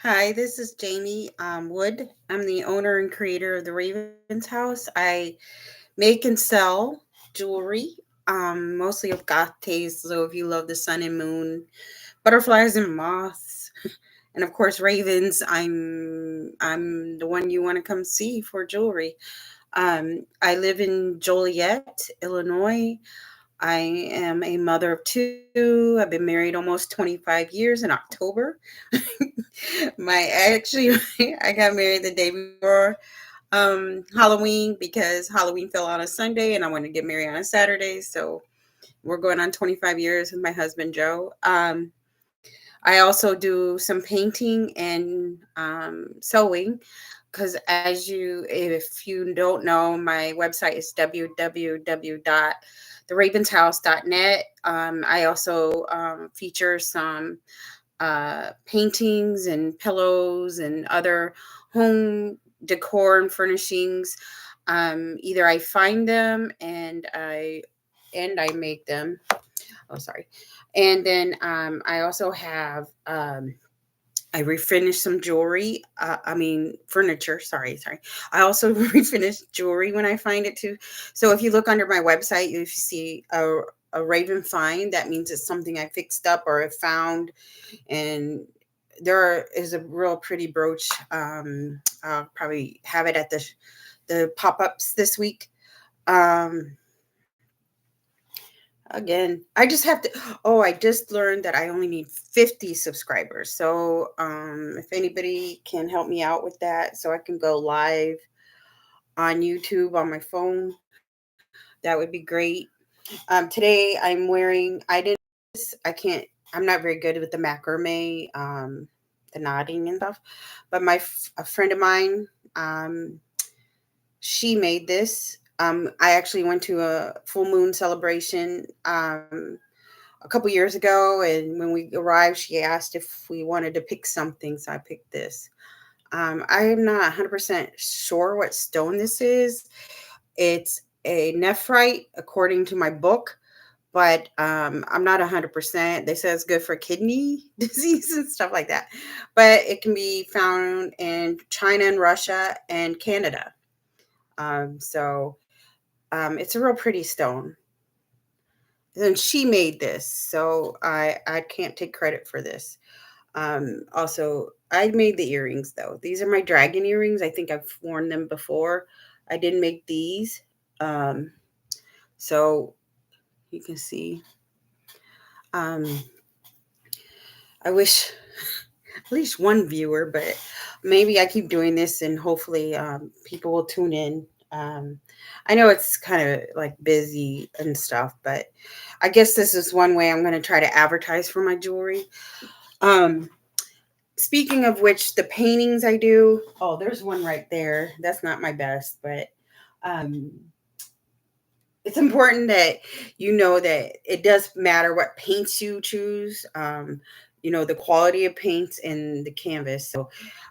Hi, this is Jamie Wood. I'm the owner and creator of the Ravens House. I make and sell jewelry, mostly of goth taste. So if you love the sun and moon, butterflies and moths, and of course ravens, I'm the one you want to come see for jewelry. I live in Joliet, Illinois. I am a mother of two. I've been married almost 25 years in October. My actually I got married the day before Halloween because Halloween fell on a Sunday and I wanted to get married on a Saturday. So we're going on 25 years with my husband Joe. I also do some painting and sewing because if you don't know, my website is www.theravenshouse.net. I also feature some paintings and pillows and other home decor and furnishings. Either I find them and I make them. Oh, sorry. And then I also have I refinished some jewelry. I mean furniture. Sorry. I also refinish jewelry when I find it too. So if you look under my website, if you see a raven find, that means it's something I fixed up or I found. And is a real pretty brooch. I'll probably have it at the pop ups this week. Um, Again, I just have to. Oh, I just learned that I only need 50 subscribers. So if anybody can help me out with that, so I can go live on YouTube on my phone, that would be great. Today I'm wearing. I didn't. I can't. I'm not very good with the macrame, the knotting and stuff. But a friend of mine, she made this. I actually went to a full moon celebration a couple years ago, and when we arrived, she asked if we wanted to pick something, so I picked this. I am not 100% sure what stone this is. It's a nephrite, according to my book, but I'm not 100%. They say it's good for kidney disease and stuff like that. But it can be found in China and Russia and Canada. So it's a real pretty stone. And she made this, so I can't take credit for this. Also, I made the earrings though. These are my dragon earrings. I think I've worn them before. I didn't make these. Um, so you can see. Um, I wish at least one viewer, but maybe I keep doing this and hopefully people will tune in. I know it's kind of like busy and stuff, but I guess this is one way I'm going to try to advertise for my jewelry. Um, Speaking of which, the paintings I do, oh, there's one right there. That's not my best, but um, it's important that you know that it does matter what paints you choose. The quality of paints and the canvas. So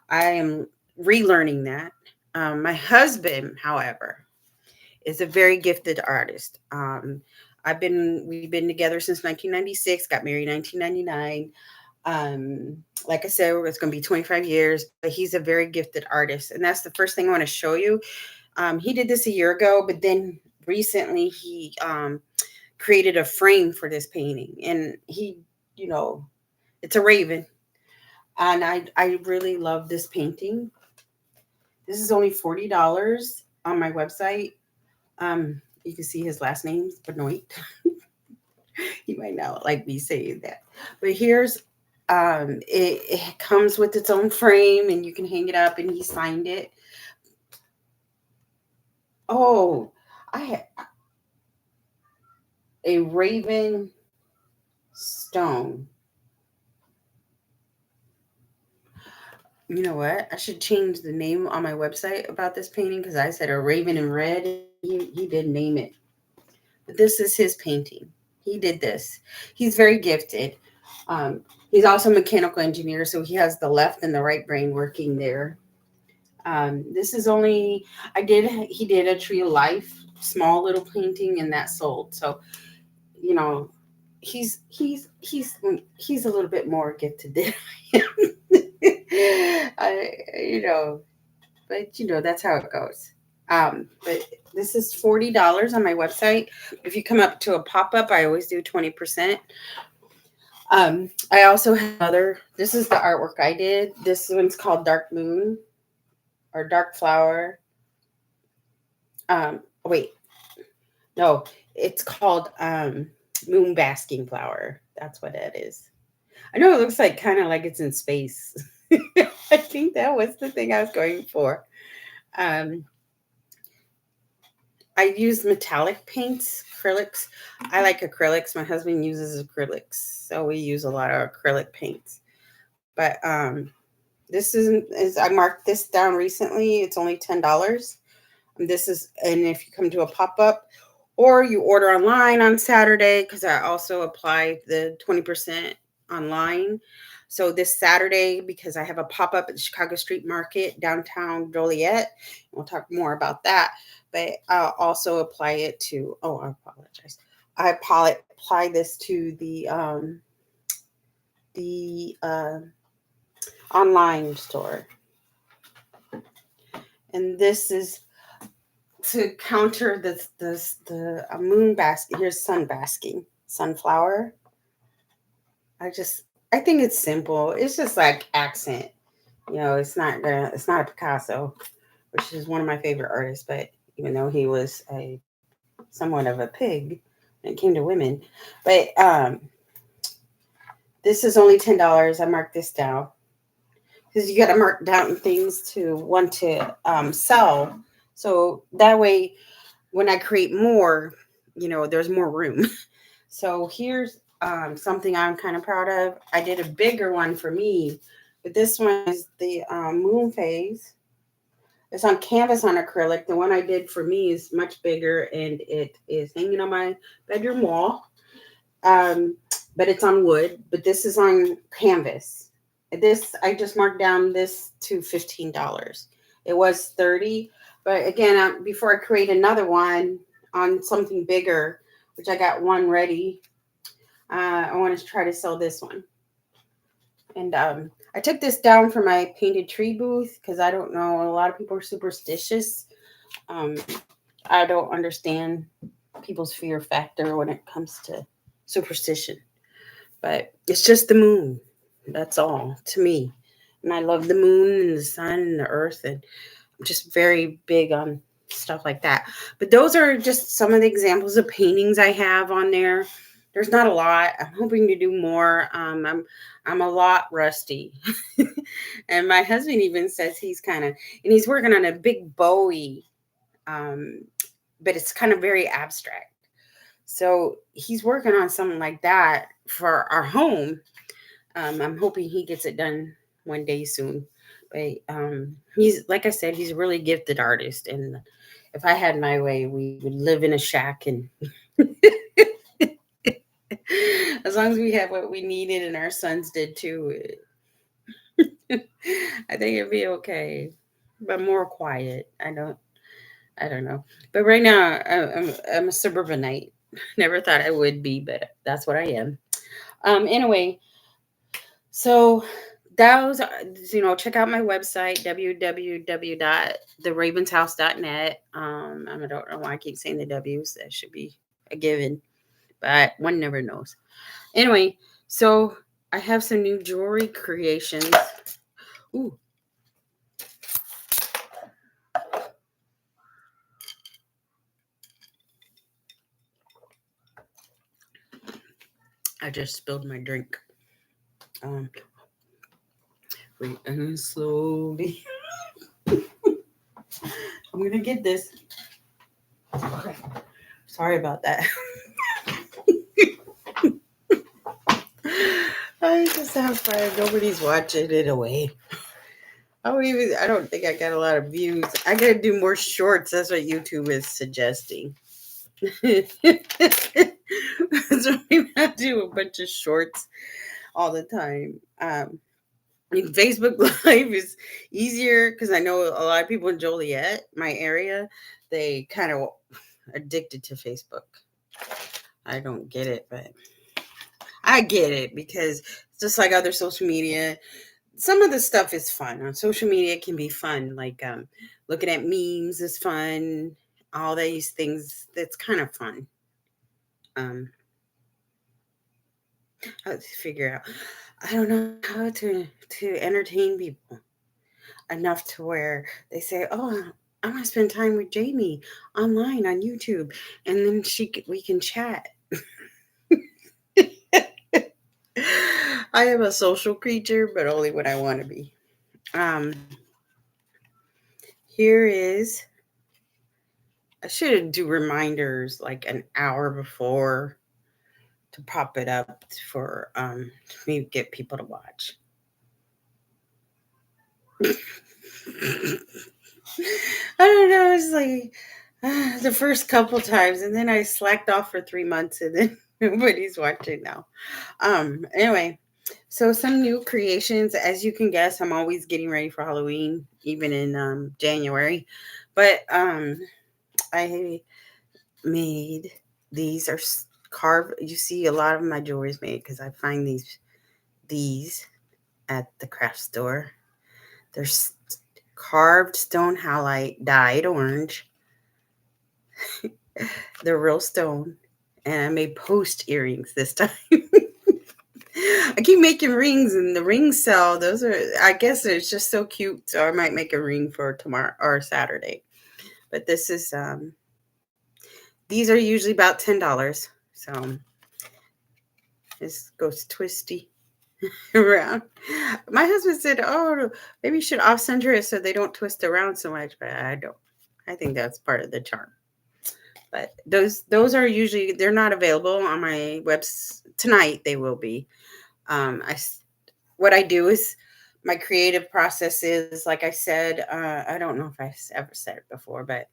I am relearning that. My husband, however, is a very gifted artist. We've been together since 1996. Got married 1999. Like I said, it's going to be 25 years. But he's a very gifted artist, and that's the first thing I want to show you. He did this a year ago, but then recently he created a frame for this painting, and you know, it's a raven, and I really love this painting. This is only $40 on my website. You can see his last name, Benoit. He might not like me saying that, but it comes with its own frame, and you can hang it up. And he signed it. Oh, I had a raven stone. You know what? I should change the name on my website about this painting because I said a raven in red, and he did name it. But this is his painting. He did this. He's very gifted. Um, he's also a mechanical engineer, so he has the left and the right brain working there. This is only he did a tree of life, small little painting, and that sold. So you know, he's he's he's he's a little bit more gifted than I am. you know, but that's how it goes. But this is $40 on my website. If you come up to a pop up, I always do 20%. I also have other. This is the artwork I did. This one's called Dark Moon or Dark Flower. Wait, no, it's called Moon Basking Flower. That's what it is. I know it looks like kind of like it's in space. I think that was the thing I was going for. Um, I use metallic paints, acrylics. I like acrylics. My husband uses acrylics, so we use a lot of acrylic paints. But this is I marked this down recently. It's only $10. This is, and if you come to a pop up or you order online on Saturday, because I also apply the 20% online. So this Saturday, because I have a pop up at the Chicago Street Market downtown Joliet, we'll talk more about that. But I'll also apply it to. Oh, I apologize. Apply this to the online store, and this is to counter the moon basking. Here's sun basking sunflower. I think it's simple. It's just like accent. It's not a Picasso, which is one of my favorite artists, but even though he was a somewhat of a pig when it came to women. But this is only $10. I marked this down because you got to mark down things to want to sell. So that way, when I create more, there's more room. So here's something I'm kind of proud of. I did a bigger one for me, but this one is the moon phase. It's on canvas on acrylic. The one I did for me is much bigger, and it is hanging on my bedroom wall. But it's on wood. But this is on canvas. This I just marked down this to $15. It was $30, but again, before I create another one on something bigger, which I got one ready, I want to try to sell this one. And I took this down for my painted tree booth because I don't know. A lot of people are superstitious. I don't understand people's fear factor when it comes to superstition. But it's just the moon. That's all to me. And I love the moon and the sun and the earth. And I'm just very big on stuff like that. But those are just some of the examples of paintings I have on there. There's not a lot. I'm hoping to do more. I'm a lot rusty. And my husband even says and he's working on a big Bowie, but it's kind of very abstract. So he's working on something like that for our home. I'm hoping he gets it done one day soon. But he's, like I said, he's a really gifted artist. And if I had my way, we would live in a shack and as long as we have what we needed and our sons did too, I think it'd be okay. But more quiet. I don't know. But right now, I'm a suburbanite. Never thought I would be, but that's what I am. Anyway, so those are, check out my website, www.theravenshouse.net. I don't know why I keep saying the W's. That should be a given, but one never knows. Anyway, so I have some new jewelry creations. Ooh. I just spilled my drink. Wait, and slowly. I'm gonna get this. Okay. Sorry about that. I just have fun. Nobody's watching it away. I don't think I got a lot of views. I gotta do more shorts. That's what YouTube is suggesting. So maybe I'll do a bunch of shorts all the time. Facebook Live is easier because I know a lot of people in Joliet, my area, they kind of addicted to Facebook. I don't get it, but I get it because it's just like other social media. some of the stuff is fun on social media. It can be fun, like looking at memes is fun. All these things that's kind of fun. Um, how to figure out. I don't know how to entertain people enough to where they say, "Oh, I want to spend time with Jamie online on YouTube," and then we can chat. I am a social creature, but only when I want to be. Um, here is I should do reminders like an hour before to pop it up for me to get people to watch. I don't know. It's like the first couple times, and then I slacked off for 3 months, and then nobody's watching now. Anyway, so some new creations, as you can guess, I'm always getting ready for Halloween, even in January. But I made these are carved. You see, a lot of my jewelry is made because I find these at the craft store. There's carved stone halite dyed orange. They're real stone. And I made post earrings this time. I keep making rings and the rings sell. Those are, I guess it's just so cute. So I might make a ring for tomorrow or Saturday. But these are usually about $10. So this goes twisty around. My husband said, "Oh, maybe you should off center it so they don't twist around so much," but I don't. I think that's part of the charm. But those are usually they're not available on my webs tonight. They will be. I what I do is my creative process is like I said. I don't know if I ever said it before, but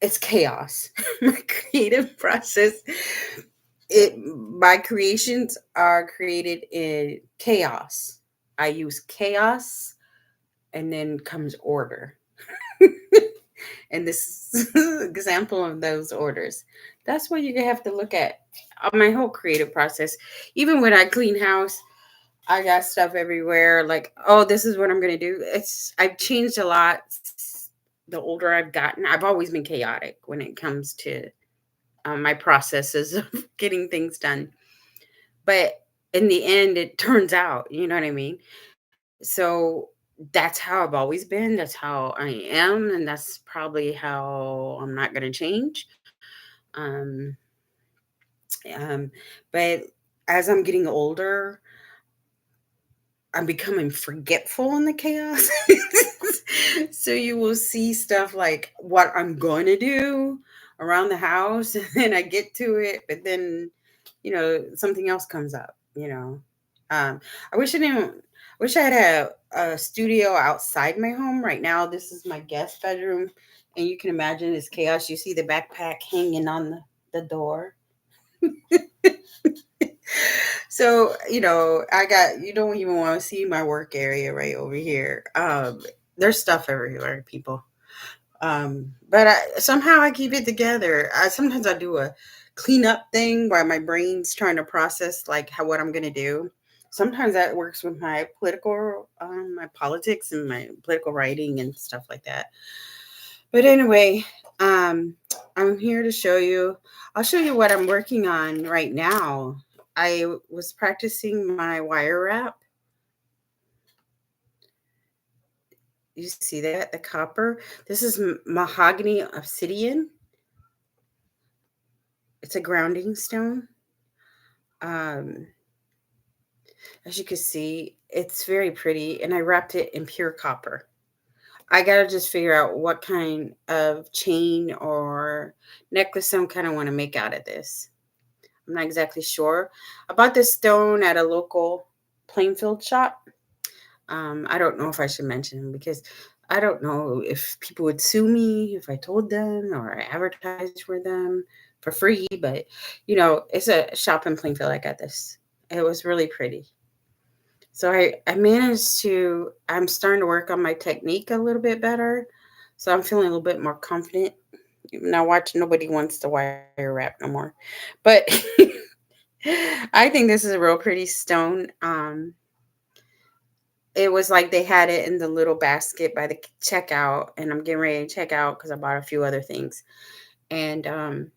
it's chaos. My creative process. My creations are created in chaos. I use chaos, and then comes order. And this is an example of those orders. That's what you have to look at on my whole creative process. Even when I clean house, I got stuff everywhere. Like, oh, this is what I'm gonna do. I've changed a lot. The older I've gotten, I've always been chaotic when it comes to my processes of getting things done. But in the end, it turns out, you know what I mean? So that's how I've always been. That's how I am. And that's probably how I'm not going to change. Um, um, but as I'm getting older, I'm becoming forgetful in the chaos. So you will see stuff like what I'm going to do around the house, and then I get to it, but then, something else comes up, I wish I didn't, wish I had a studio outside my home. Right now, this is my guest bedroom, and you can imagine this chaos. You see the backpack hanging on the door. So, you don't even want to see my work area right over here. There's stuff everywhere, people. But somehow I keep it together. Sometimes I do a cleanup thing while my brain's trying to process like what I'm gonna do. Sometimes that works with my politics and my political writing and stuff like that. But anyway, um, I'm here to show you. I'll show you what I'm working on right now. I was practicing my wire wrap. You see that? The copper. This is mahogany obsidian. It's a grounding stone. Um, as you can see, it's very pretty, and I wrapped it in pure copper. I gotta just figure out what kind of chain or necklace I'm kind of want to make out of this. I'm not exactly sure. I bought this stone at a local Plainfield shop. I don't know if I should mention them because I don't know if people would sue me if I told them or I advertised for them for free. But it's a shop in Plainfield. I got this. It was really pretty. So I managed to. I'm starting to work on my technique a little bit better. So I'm feeling a little bit more confident. Now watch, nobody wants to wire wrap no more. But I think this is a real pretty stone. It was like they had it in the little basket by the checkout, and I'm getting ready to check out because I bought a few other things. And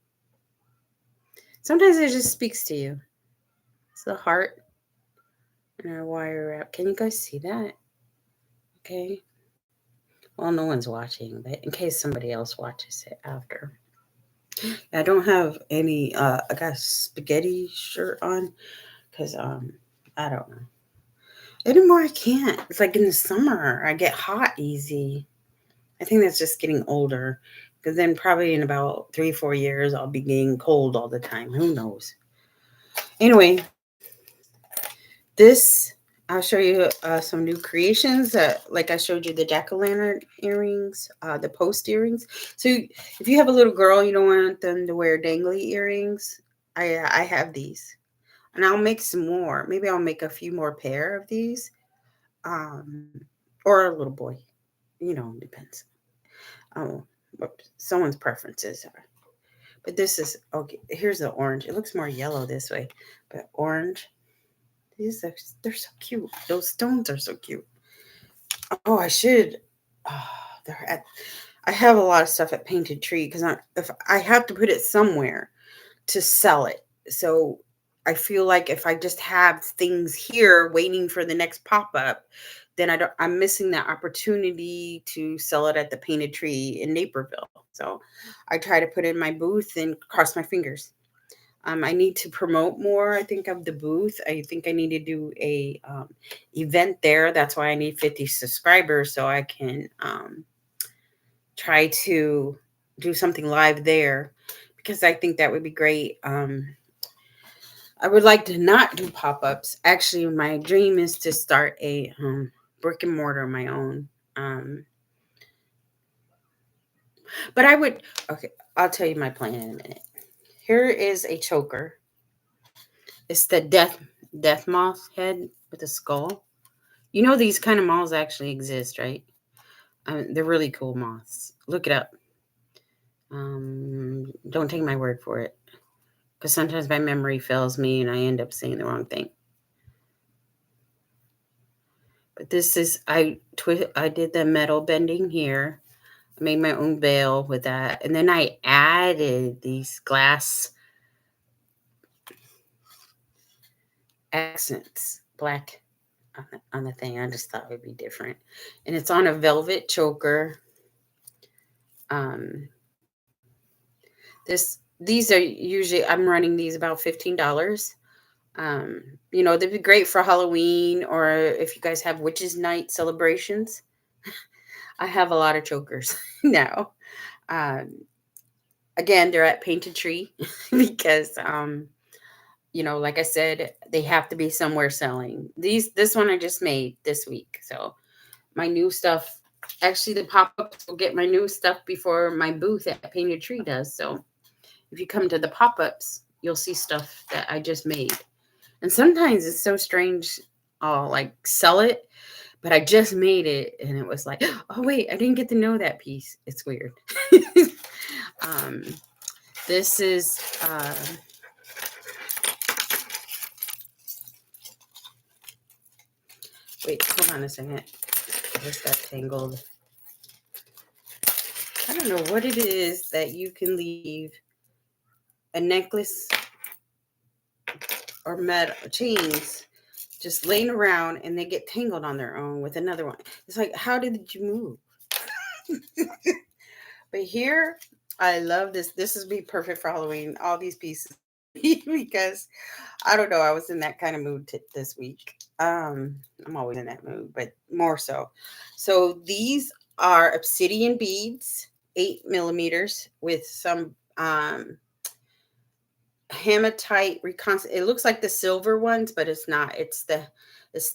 sometimes it just speaks to you. It's the heart and a wire wrap. Can you guys see that? Okay. Well, no one's watching, but in case somebody else watches it after. I don't have any I got a spaghetti shirt on because I don't know. Anymore I can't. It's like in the summer I get hot easy. I think that's just getting older. Because then probably in about 3, 4 years I'll be getting cold all the time. Who knows? Anyway, this I'll show you some new creations. Like I showed you the jack-o'-lantern earrings, the post earrings. So if you have a little girl, you don't want them to wear dangly earrings. I have these, and I'll make some more. Maybe I'll make a few more pair of these, um, or a little boy. Depends. Oh, what someone's preferences are. But this is okay. Here's the orange. It looks more yellow this way, but orange. These are they're so cute. Those stones are so cute. Oh, I should. Oh, they're at. I have a lot of stuff at Painted Tree because if I have to put it somewhere to sell it, so I feel like if I just have things here waiting for the next pop up, then I'm missing that opportunity to sell it at the Painted Tree in Naperville. So I try to put it in my booth and cross my fingers. I need to promote more. I think of the booth. I think I need to do a event there. That's why I need 50 subscribers so I can try to do something live there because I think that would be great. I would like to not do pop ups. Actually, my dream is to start a brick and mortar of my own. Um, but I would. Okay, I'll tell you my plan in a minute. Here is a choker. It's the death moth head with a skull. You know these kind of moths actually exist, right? They're really cool moths. Look it up. Don't take my word for it, because sometimes my memory fails me and I end up saying the wrong thing. But this is I did the metal bending here. I made my own veil with that, and then I added these glass accents, black on the thing. I just thought it would be different, and it's on a velvet choker. Um, these are usually I'm running these about $15. They'd be great for Halloween or if you guys have witches night celebrations. I have a lot of chokers now. Um, Again, they're at Painted Tree because like I said, they have to be somewhere selling. This one I just made this week. So my new stuff, actually the pop-ups will get my new stuff before my booth at Painted Tree does. So if you come to the pop-ups, you'll see stuff that I just made. And sometimes it's so strange. I'll like sell it, but I just made it and it was like, oh wait, I didn't get to know that piece. It's weird. um, this is wait, hold on a second. I just got tangled. I don't know what it is that you can leave a necklace or metal chains just laying around and they get tangled on their own with another one. It's like, how did you move? But here, I love this. This is be perfect for Halloween. All these pieces because I don't know. I was in that kind of mood this week. I'm always in that mood, but more so. So these are obsidian beads, 8 millimeters, with some hematite reconstituted. It looks like the silver ones, but it's not. It's the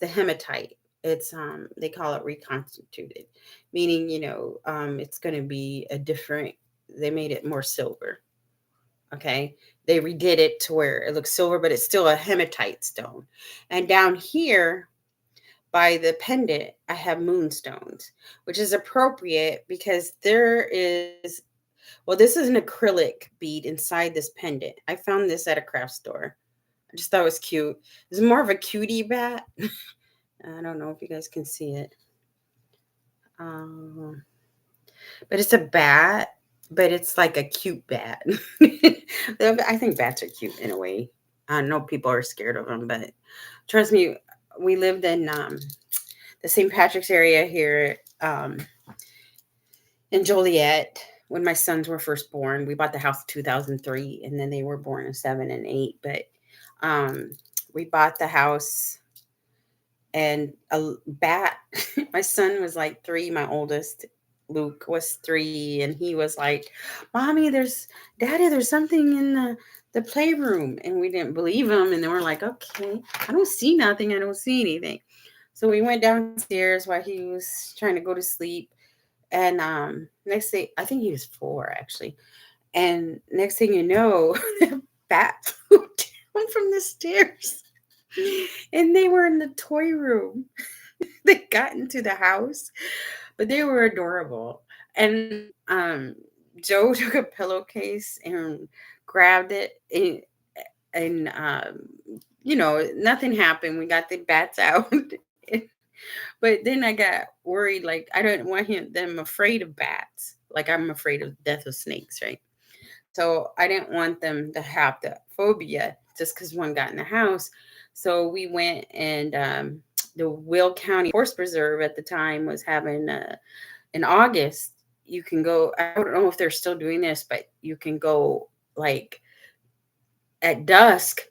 hematite. It's they call it reconstituted, meaning it's going to be a different. They made it more silver. Okay, they redid it to where it looks silver, but it's still a hematite stone. And down here by the pendant, I have moonstones, which is appropriate because there is this is an acrylic bead inside this pendant. I found this at a craft store. I just thought it was cute. It's more of a cutie bat. I don't know if you guys can see it. Um, but it's a bat, but it's like a cute bat. I think bats are cute in a way. I know people are scared of them, but trust me, we lived in the St. Patrick's area here in Joliet when my sons were first born. We bought the house in 2003, and then they were born in 7 and 8. But um, we bought the house and a bat. My son was like 3, my oldest Luke was 3, and he was like, "Mommy, Daddy, there's something in the playroom." And we didn't believe him, and then we're like, "Okay, I don't see nothing. I don't see anything." So we went downstairs while he was trying to go to sleep, and next thing, I think he was 4 actually. And next thing you know, the bat flew down from the stairs, and they were in the toy room. They got into the house, but they were adorable. And Joe took a pillowcase and grabbed it, and nothing happened. We got the bats out. But then I got worried, like I don't want them afraid of bats. Like I'm afraid of death of snakes, right? So I didn't want them to have the phobia just because one got in the house. So we went, and the Will County Forest Preserve at the time was having in August. You can go. I don't know if they're still doing this, but you can go like at dusk,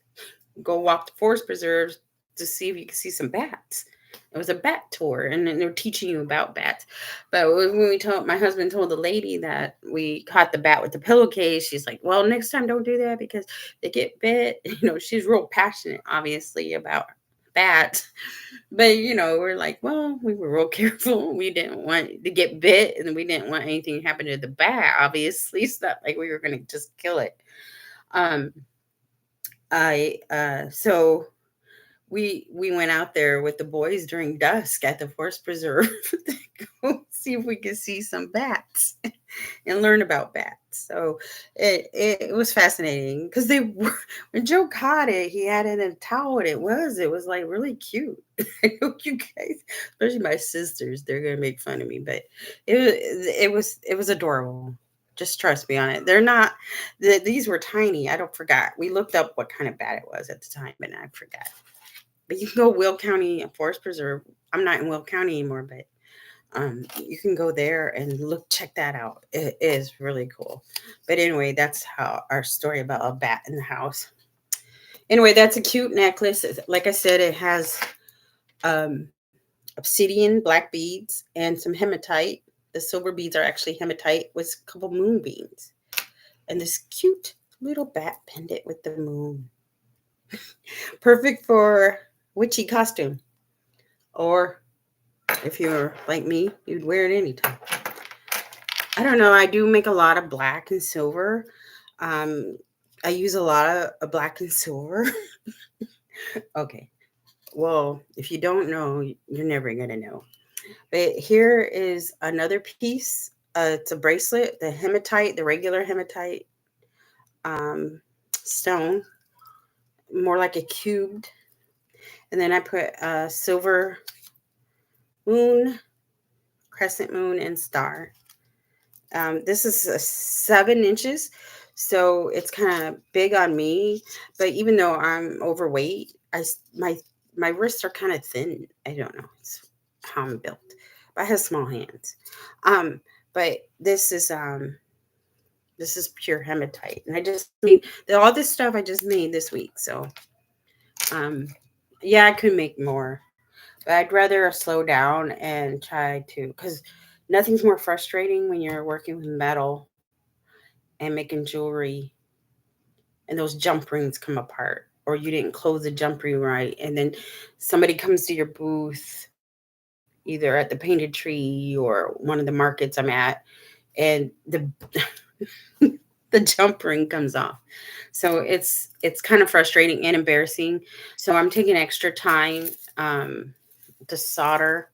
go walk the forest preserves to see if you can see some bats. It was a bat tour, and then they're teaching you about bats. But when we told my husband told the lady that we caught the bat with the pillowcase, she's like, "Well, next time don't do that because they get bit." She's real passionate, obviously, about bats. But we're like, well, we were real careful. We didn't want to get bit, and we didn't want anything to happen to the bat. Obviously, it's not like we were going to just kill it. Um, I so we went out there with the boys during dusk at the forest preserve to go see if we could see some bats and learn about bats. So it was fascinating because they were when Joe caught it, he had it in a towel, and it was like really cute. I know you guys, especially my sisters, they're gonna make fun of me, but it was adorable. Just trust me on it. They're not. These were tiny. I don't forgot. We looked up what kind of bat it was at the time, and I forgot. But you can go Will County Forest Preserve. I'm not in Will County anymore, but you can go there and check that out. It is really cool. But anyway, that's how our story about a bat in the house. Anyway, that's a cute necklace. Like I said, it has um, obsidian, black beads, and some hematite. The silver beads are actually hematite with a couple moonbeams, and this cute little bat pendant with the moon. Perfect for witchy costume, or if you're like me, you'd wear it anytime. I don't know. I do make a lot of black and silver. Um, I use a lot of black and silver. Okay. Well, if you don't know, you're never going to know. But here is another piece. It's a bracelet, the hematite, the regular hematite um, stone, more like a cubed. And then I put a silver moon, crescent moon, and star. This is 7 inches, so it's kind of big on me. But even though I'm overweight, my wrists are kind of thin. I don't know. It's how I'm built. But I have small hands. Um, but this is pure hematite, and I just made all this stuff I just made this week. So um, yeah, I could make more, but I'd rather slow down and try to because nothing's more frustrating when you're working with metal and making jewelry and those jump rings come apart, or you didn't close the jump ring right, and then somebody comes to your booth either at the Painted Tree or one of the markets I'm at, and the the jump ring comes off. So it's kind of frustrating and embarrassing. So I'm taking extra time um, to solder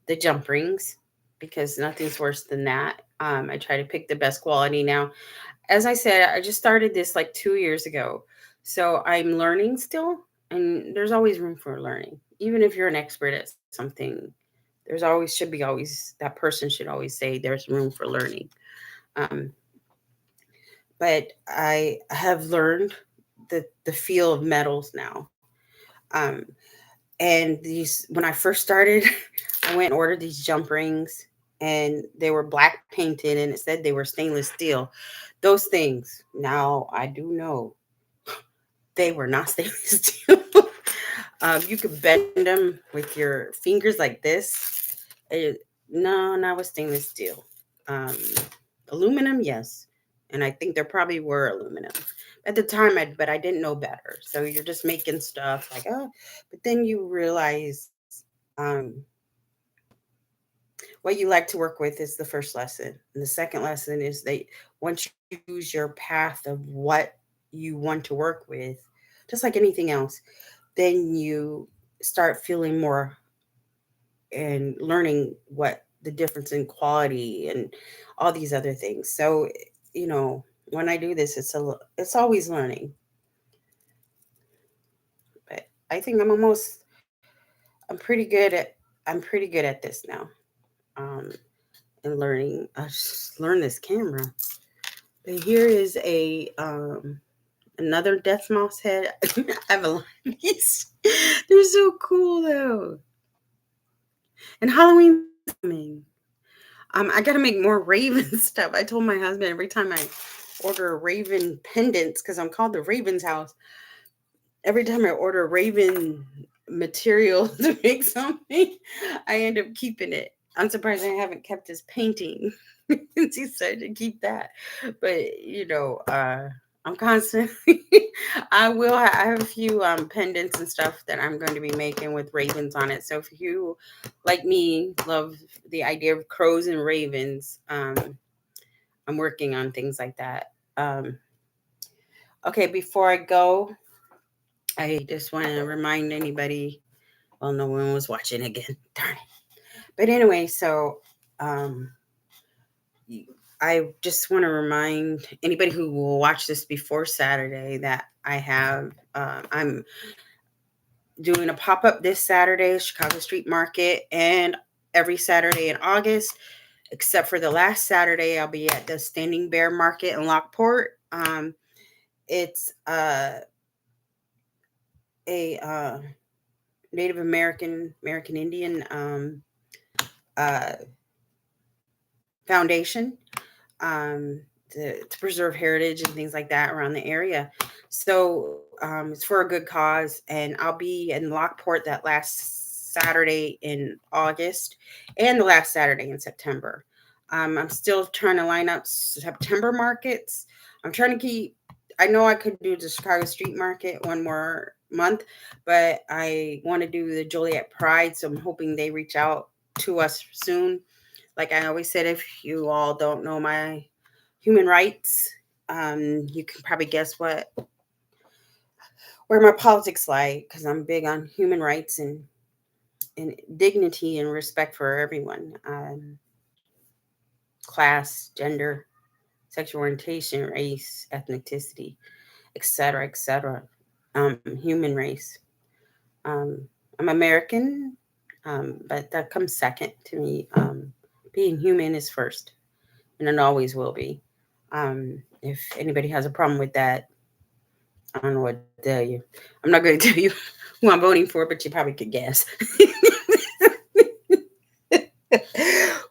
the jump rings because nothing's worse than that. I try to pick the best quality now. As I said, I just started this like 2 years ago. So I'm learning still, and there's always room for learning. even if you're an expert at something, there's always should be always that person should always say there's room for learning. Um, but I have learned the feel of metals now. Um, and these when I first started, I went and ordered these jump rings, and they were black painted, and it said they were stainless steel. Those things now I do know they were not stainless steel. You could bend them with your fingers like this. It, no, not with stainless steel. Um, Aluminum, yes, and I think there probably were aluminum at the time. But I didn't know better. So you're just making stuff like oh, but then you realize um, what you like to work with is the first lesson, and the second lesson is that once you choose your path of what you want to work with, just like anything else, then you start feeling more and learning what the difference in quality and all these other things. So, you know, when I do this, it's always learning. But I think I'm pretty good at I'm pretty good at this now. Um, and learning. I just learned this camera. But here is a another death mouse head. I have a lot of these. They're so cool though. And Halloween's coming. I gotta make more Raven stuff. I told my husband every time I order a Raven pendants, because I'm called the Raven's house. Every time I order Raven material to make something, I end up keeping it. I'm surprised I haven't kept his painting. He said to keep that, but I'm constantly. I have a few pendants and stuff that I'm going to be making with ravens on it. So if you, like me, love the idea of crows and ravens, I'm working on things like that. Okay, before I go, I just want to remind anybody. Well, no one was watching again. Darn it. But anyway, so um, I just want to remind anybody who will watch this before Saturday that I'm doing a pop up this Saturday, Chicago Street Market, and every Saturday in August, except for the last Saturday, I'll be at the Standing Bear Market in Lockport. It's a Native American Indian uh, foundation to preserve heritage and things like that around the area. So it's for a good cause, and I'll be in Lockport that last Saturday in August and the last Saturday in September. I'm still trying to line up September markets. I'm trying to keep. I know I could do the Chicago Street Market one more month, but I want to do the Joliet Pride, so I'm hoping they reach out to us soon. Like I always said, if you all don't know my human rights, you can probably guess where my politics lie, because I'm big on human rights and dignity and respect for everyone, class, gender, sexual orientation, race, ethnicity, etc., etc. Human race. Um, I'm American, but that comes second to me. Being human is first, and it always will be. If anybody has a problem with that, I don't know what to tell you. I'm not going to tell you who I'm voting for, but you probably could guess.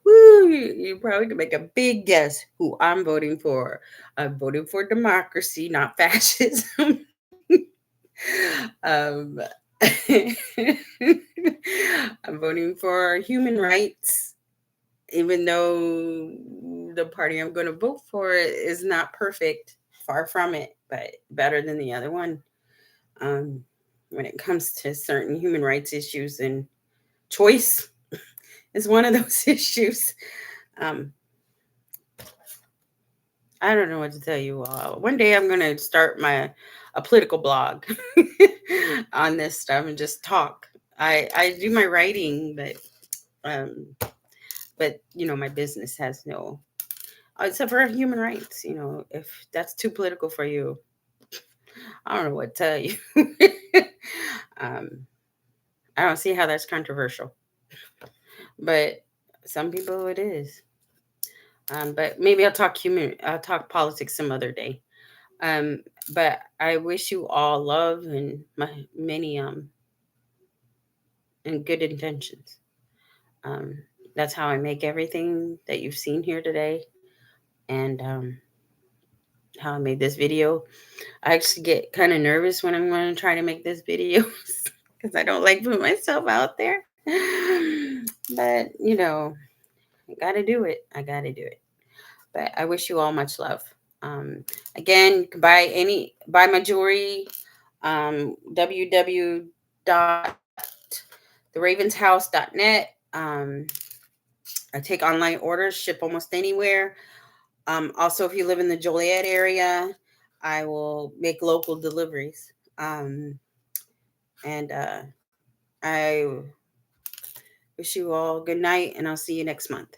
Woo, you probably could make a big guess who I'm voting for. I'm voting for democracy, not fascism. um, I'm voting for human rights, even though the party I'm going to vote for is not perfect, far from it, but better than the other one. Um, when it comes to certain human rights issues, and choice is one of those issues. Um, I don't know what to tell you all. One day I'm going to start a political blog on this stuff and just talk. I do my writing, um, but my business has no except for human rights. If that's too political for you, I don't know what to tell you. um, I don't see how that's controversial, but some people it is. But maybe I'll talk politics some other day. Um, but I wish you all love and many and good intentions. Um, that's how I make everything that you've seen here today, and how I made this video. I actually get kind of nervous when I'm going to try to make this video because I don't like putting myself out there. But I got to do it. I got to do it. But I wish you all much love. Again, you can buy my jewelry. www.theravenshouse.net. I take online orders, ship almost anywhere. Also, if you live in the Joliet area, I will make local deliveries. And I wish you all good night, and I'll see you next month.